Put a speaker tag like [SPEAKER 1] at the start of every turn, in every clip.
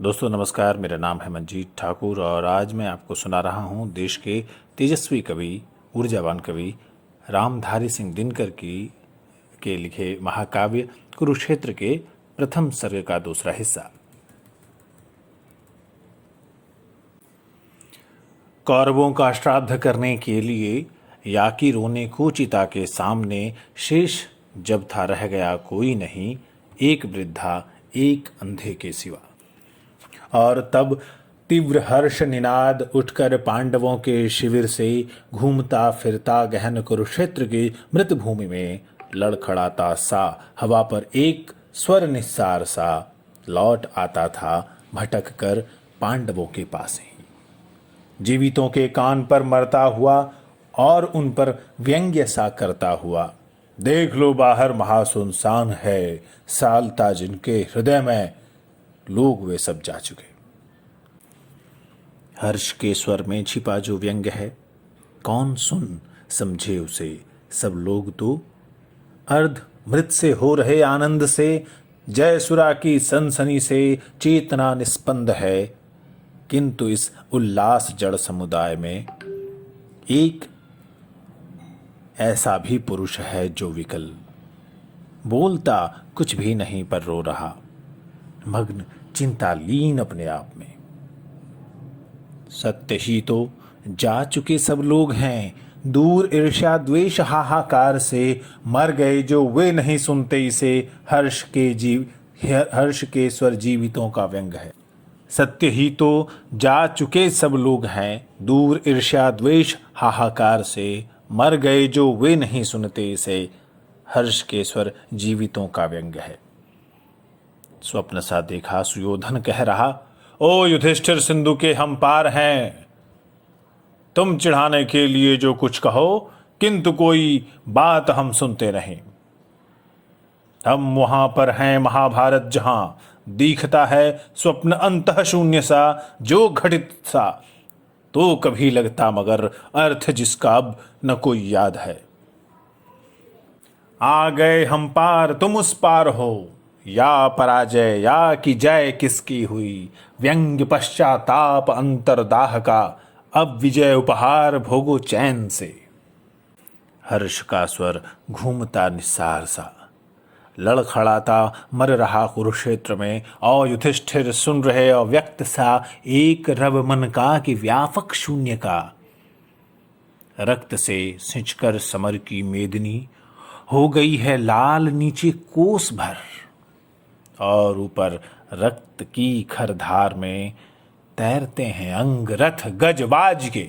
[SPEAKER 1] दोस्तों नमस्कार, मेरा नाम है मंजीत ठाकुर और आज मैं आपको सुना रहा हूँ देश के तेजस्वी कवि, ऊर्जावान कवि रामधारी सिंह दिनकर की के लिखे महाकाव्य कुरुक्षेत्र के प्रथम सर्ग का दूसरा हिस्सा। कौरवों का श्राद्ध करने के लिए याकी रोने को चिता के सामने शेष जब था रह गया कोई नहीं, एक वृद्धा एक अंधे के सिवा। और तब तीव्र हर्ष निनाद उठकर पांडवों के शिविर से घूमता फिरता गहन कुरुक्षेत्र की मृत भूमि में लड़खड़ाता सा हवा पर एक स्वर निस्सार सा लौट आता था, भटक कर पांडवों के पास ही। जीवितों के कान पर मरता हुआ और उन पर व्यंग्य सा करता हुआ, देख लो बाहर महासुनसान है, सालता जिनके हृदय में लोग वे सब जा चुके। हर्ष के स्वर में छिपा जो व्यंग्य है, कौन सुन समझे उसे। सब लोग तो अर्ध मृत से हो रहे आनंद से, जय सुरा की सनसनी से चेतना निस्पंद है। किंतु इस उल्लास जड़ समुदाय में एक ऐसा भी पुरुष है जो विकल, बोलता कुछ भी नहीं पर रो रहा, मग्न चिंतालीन अपने आप में। सत्य ही तो जा चुके सब लोग हैं, दूर ईर्ष्या द्वेष हाहाकार से, मर गए जो वे नहीं सुनते इसे। हर्ष के स्वर जीवितों का व्यंग है। सत्य ही तो जा चुके सब लोग हैं, दूर ईर्ष्या द्वेष हाहाकार से, मर गए जो वे नहीं सुनते इसे। हर्ष के स्वर जीवितों का व्यंग है। स्वप्न सा देखा सुयोधन कह रहा, ओ युधिष्ठिर सिंधु के हम पार हैं, तुम चिढ़ाने के लिए जो कुछ कहो, किंतु कोई बात हम सुनते नहीं। हम वहां पर हैं महाभारत जहां दिखता है स्वप्न अंतः शून्य सा, जो घटित सा तो कभी लगता मगर अर्थ जिसका अब न कोई याद है। आ गए हम पार तुम उस पार हो, या पराजय या कि जय किसकी हुई। व्यंग्य पश्चाताप अंतरदाह का, अब विजय उपहार भोगो चैन से। हर्ष का स्वर घूमता निस्सार सा, लड़खड़ाता मर रहा कुरुक्षेत्र में, और युधिष्ठिर सुन रहे अव्यक्त सा एक रव मन का कि व्यापक शून्य का। रक्त से सिंचकर समर की मेदिनी हो गई है लाल नीचे कोस भर, और ऊपर रक्त की खरधार में तैरते हैं अंग रथ गजबाज के।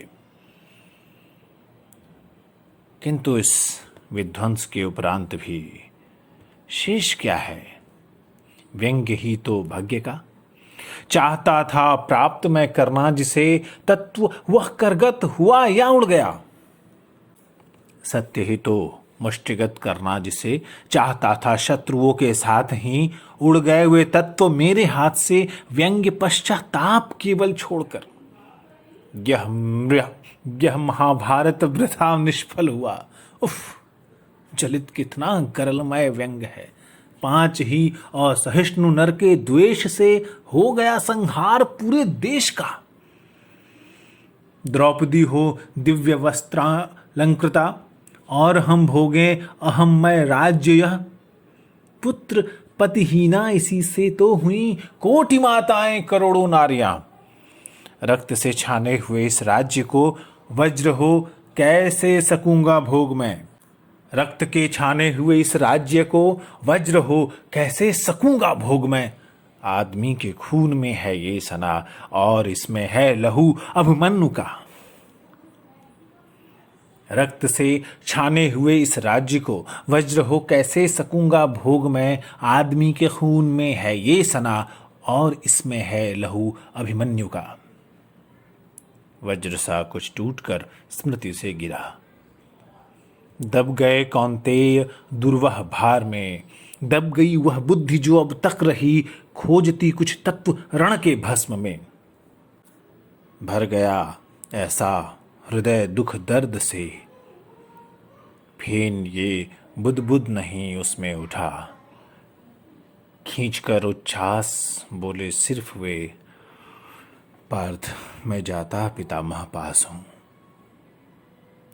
[SPEAKER 1] किंतु इस विध्वंस के उपरांत भी शेष क्या है? व्यंग्य ही तो भाग्य का। चाहता था प्राप्त मैं करना जिसे, तत्व वह करगत हुआ या उड़ गया। सत्य ही तो मुष्टिगत करना जिसे, चाहता था शत्रुओं के साथ ही उड़ गए वे तत्व मेरे हाथ से। व्यंग्य पश्चाताप केवल छोड़कर, यह महाभारत वृथा निष्फल हुआ। उफ, जलित कितना करलमय व्यंग है। 5 ही असहिष्णु नर के द्वेष से हो गया संहार पूरे देश का। द्रौपदी हो दिव्य वस्त्रालंकृता, और हम भोगे अहममय राज्य यह। पुत्र पतिहीना इसी से तो हुई कोटि माताएं करोड़ों नारियां। रक्त से छाने हुए इस राज्य को वज्र हो कैसे सकूंगा भोग में। रक्त के छाने हुए इस राज्य को वज्र हो कैसे सकूंगा भोग में। आदमी के खून में है ये सना, और इसमें है लहू अभिमन्यु का। रक्त से छाने हुए इस राज्य को वज्र हो कैसे सकूंगा भोग में। आदमी के खून में है ये सना, और इसमें है लहू अभिमन्यु का। वज्र सा कुछ टूटकर स्मृति से गिरा, दब गए कौन्तेय दुर्वह भार में। दब गई वह बुद्धि जो अब तक रही, खोजती कुछ तत्व रण के भस्म में। भर गया ऐसा हृदय दुख दर्द से, फेन ये बुदबुद नहीं उसमें उठा। खींचकर उच्छ्वास बोले सिर्फ वे, पार्थ, मैं जाता पितामह पास हूं,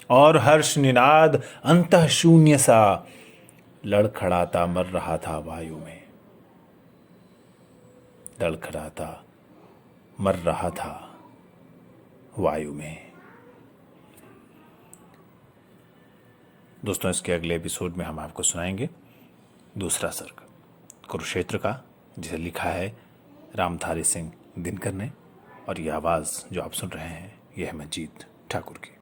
[SPEAKER 1] और हर्ष निनाद अंतः शून्य सा लड़खड़ाता मर रहा था वायु में, लड़खड़ाता मर रहा था वायु में। दोस्तों, इसके अगले एपिसोड में हम आपको सुनाएंगे दूसरा सर्ग कुरुक्षेत्र का, जिसे लिखा है रामधारी सिंह दिनकर ने, और यह आवाज़ जो आप सुन रहे हैं यह है मंजीत ठाकुर की।